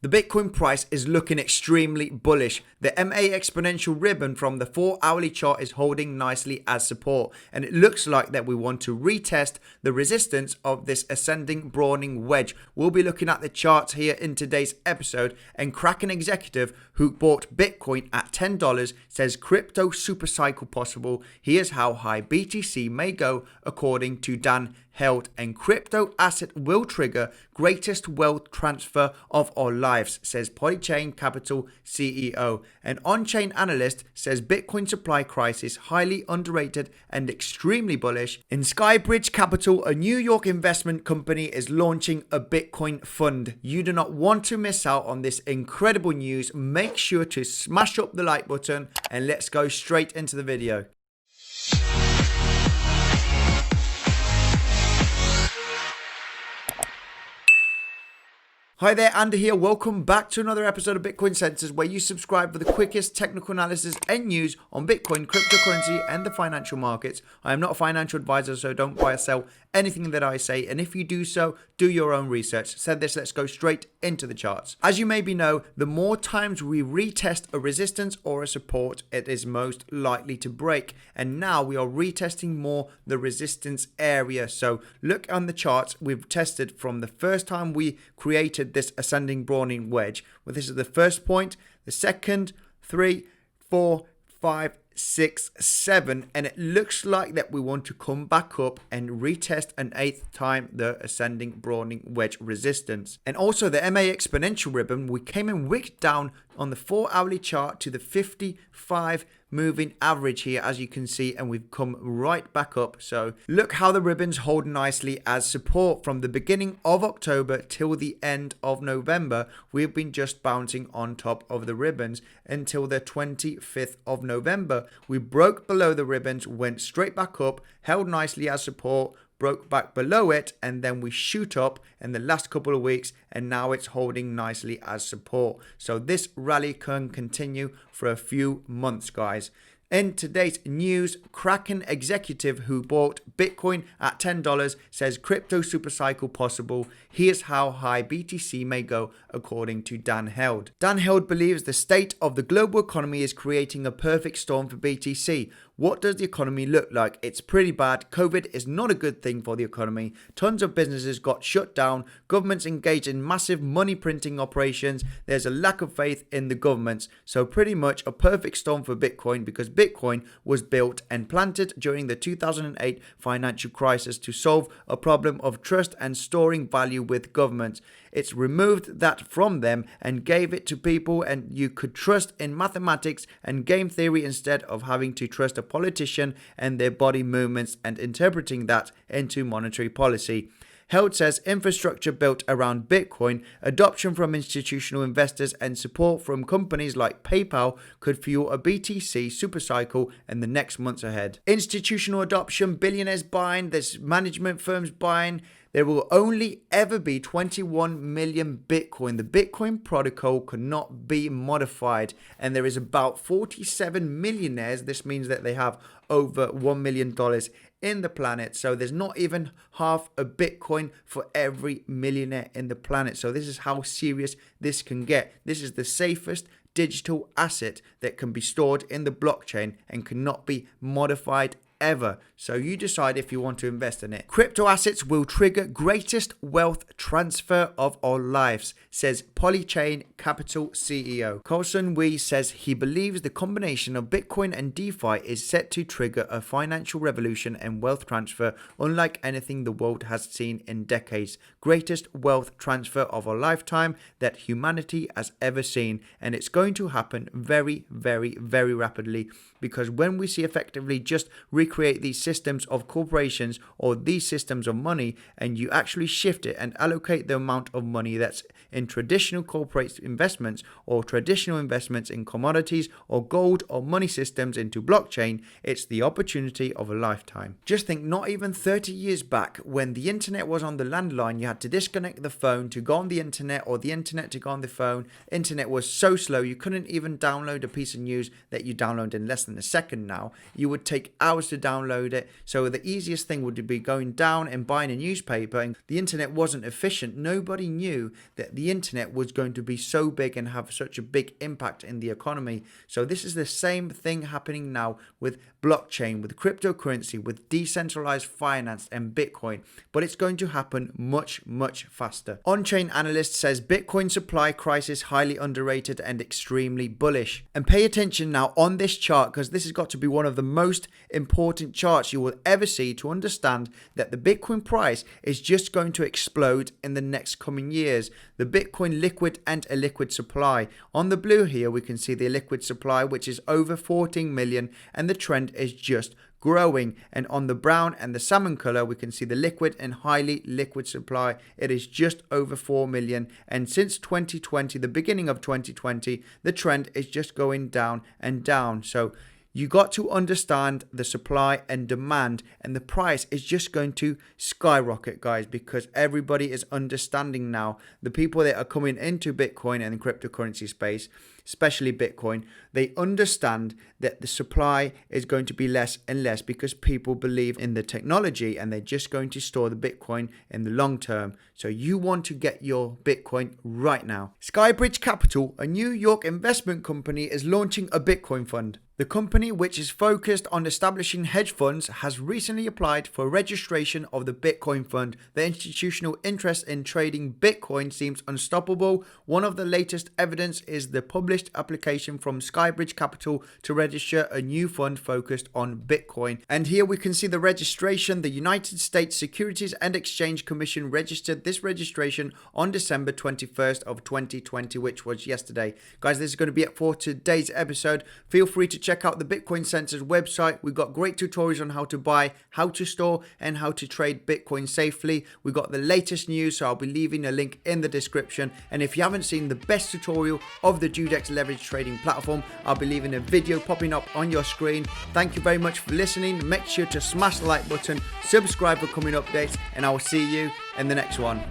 The Bitcoin price is looking extremely bullish. The MA exponential ribbon from the 4-hourly chart is holding nicely as support, and it looks like that we want to retest the resistance of this ascending broadening wedge. We'll be looking at the charts here in today's episode, and Kraken Executive, who bought Bitcoin at $10, says crypto supercycle possible. Here's how high BTC may go according to Dan Held, and crypto asset will trigger greatest wealth transfer of our lives, says Polychain Capital CEO. An on-chain analyst says Bitcoin supply crisis highly underrated and extremely bullish. In Skybridge Capital, a New York investment company is launching a Bitcoin fund. You do not want to miss out on this incredible news. Make sure to smash up the like button and let's go straight into the video. Hi there, Andy here. Welcome back to another episode of Bitcoin Sensors, where you subscribe for the quickest technical analysis and news on Bitcoin, cryptocurrency, and the financial markets. I am not a financial advisor, so don't buy or sell anything that I say. And if you do so, do your own research. Said this, let's go straight into the charts. As you maybe know, the more times we retest a resistance or a support, it is most likely to break. And now we are retesting more the resistance area. So look on the charts. We've tested from the first time we created this ascending broadening wedge. Well, this is the first point, the second, 3, 4, 5, 6, 7, and it looks like that we want to come back up and retest an 8th time the ascending broadening wedge resistance. And also the MA exponential ribbon, we came and wicked down on the 4-hourly chart to the 55 moving average here, as you can see, and we've come right back up. So look how the ribbons hold nicely as support from the beginning of October till the end of November. We've been just bouncing on top of the ribbons until the 25th of November. We broke below the ribbons, went straight back up, held nicely as support, broke back below it, and then we shoot up in the last couple of weeks, and now it's holding nicely as support. So this rally can continue for a few months, guys. In today's news, Kraken Executive, who bought Bitcoin at $10, says crypto supercycle possible. Here's how high BTC may go according to Dan Held. Dan Held believes the state of the global economy is creating a perfect storm for BTC. What does the economy look like? It's pretty bad. COVID is not a good thing for the economy. Tons of businesses got shut down. Governments engaged in massive money printing operations. There's a lack of faith in the governments. So pretty much a perfect storm for Bitcoin, because Bitcoin was built and planted during the 2008 financial crisis to solve a problem of trust and storing value with governments. It's removed that from them and gave it to people, and you could trust in mathematics and game theory instead of having to trust a politician and their body movements and interpreting that into monetary policy. Held says infrastructure built around Bitcoin, adoption from institutional investors, and support from companies like PayPal could fuel a BTC supercycle in the next months ahead. Institutional adoption, billionaires buying, there's management firms buying. There will only ever be 21 million Bitcoin. The Bitcoin protocol cannot be modified, and there is about 47 millionaires. This means that they have over $1 million in the planet. So there's not even half a Bitcoin for every millionaire in the planet. So this is how serious this can get. This is the safest digital asset that can be stored in the blockchain and cannot be modified ever. So you decide if you want to invest in it. Crypto assets will trigger greatest wealth transfer of our lives, says Polychain Capital CEO. Carlson Wee says he believes the combination of Bitcoin and DeFi is set to trigger a financial revolution and wealth transfer unlike anything the world has seen in decades. Greatest wealth transfer of our lifetime that humanity has ever seen. And it's going to happen very, very, very rapidly, because when we see effectively just recreate these systems of corporations or these systems of money, and you actually shift it and allocate the amount of money that's in traditional corporate investments or traditional investments in commodities or gold or money systems into blockchain, it's the opportunity of a lifetime. Just think, not even 30 years back, when the internet was on the landline, you had to disconnect the phone to go on the internet, or the internet to go on the phone. Internet was so slow you couldn't even download a piece of news that you download in less than a second now. You would take hours to download it. So the easiest thing would be going down and buying a newspaper, and the internet wasn't efficient. Nobody knew that the internet was going to be so big and have such a big impact in the economy. So this is the same thing happening now with blockchain, with cryptocurrency, with decentralized finance and Bitcoin, but it's going to happen much, much faster. On-chain analyst says Bitcoin supply crisis highly underrated and extremely bullish. And pay attention now on this chart, because this has got to be one of the most important charts you will ever see to understand that the Bitcoin price is just going to explode in the next coming years. The Bitcoin liquid and illiquid supply. On the blue here, we can see the liquid supply, which is over 14 million, and the trend is just growing. And on the brown and the salmon color, we can see the liquid and highly liquid supply. It is just over 4 million. And since 2020, the beginning of 2020, the trend is just going down and down. So you got to understand the supply and demand, and the price is just going to skyrocket, guys, because everybody is understanding now. The people that are coming into Bitcoin and the cryptocurrency space, especially Bitcoin, they understand that the supply is going to be less and less because people believe in the technology and they're just going to store the Bitcoin in the long term. So you want to get your Bitcoin right now. Skybridge Capital, a New York investment company, is launching a Bitcoin fund. The company, which is focused on establishing hedge funds, has recently applied for registration of the Bitcoin Fund. The institutional interest in trading Bitcoin seems unstoppable. One of the latest evidence is the published application from Skybridge Capital to register a new fund focused on Bitcoin. And here we can see the registration. The United States Securities and Exchange Commission registered this registration on December 21st of 2020, which was yesterday. Guys, this is going to be it for today's episode. Feel free to check out the Bitcoin Senses website. We've got great tutorials on how to buy, how to store, and how to trade Bitcoin safely. We've got the latest news, so I'll be leaving a link in the description. And if you haven't seen the best tutorial of the Judex leverage trading platform, I'll be leaving a video popping up on your screen. Thank you very much for listening. Make sure to smash the like button, subscribe for coming updates, and I will see you in the next one.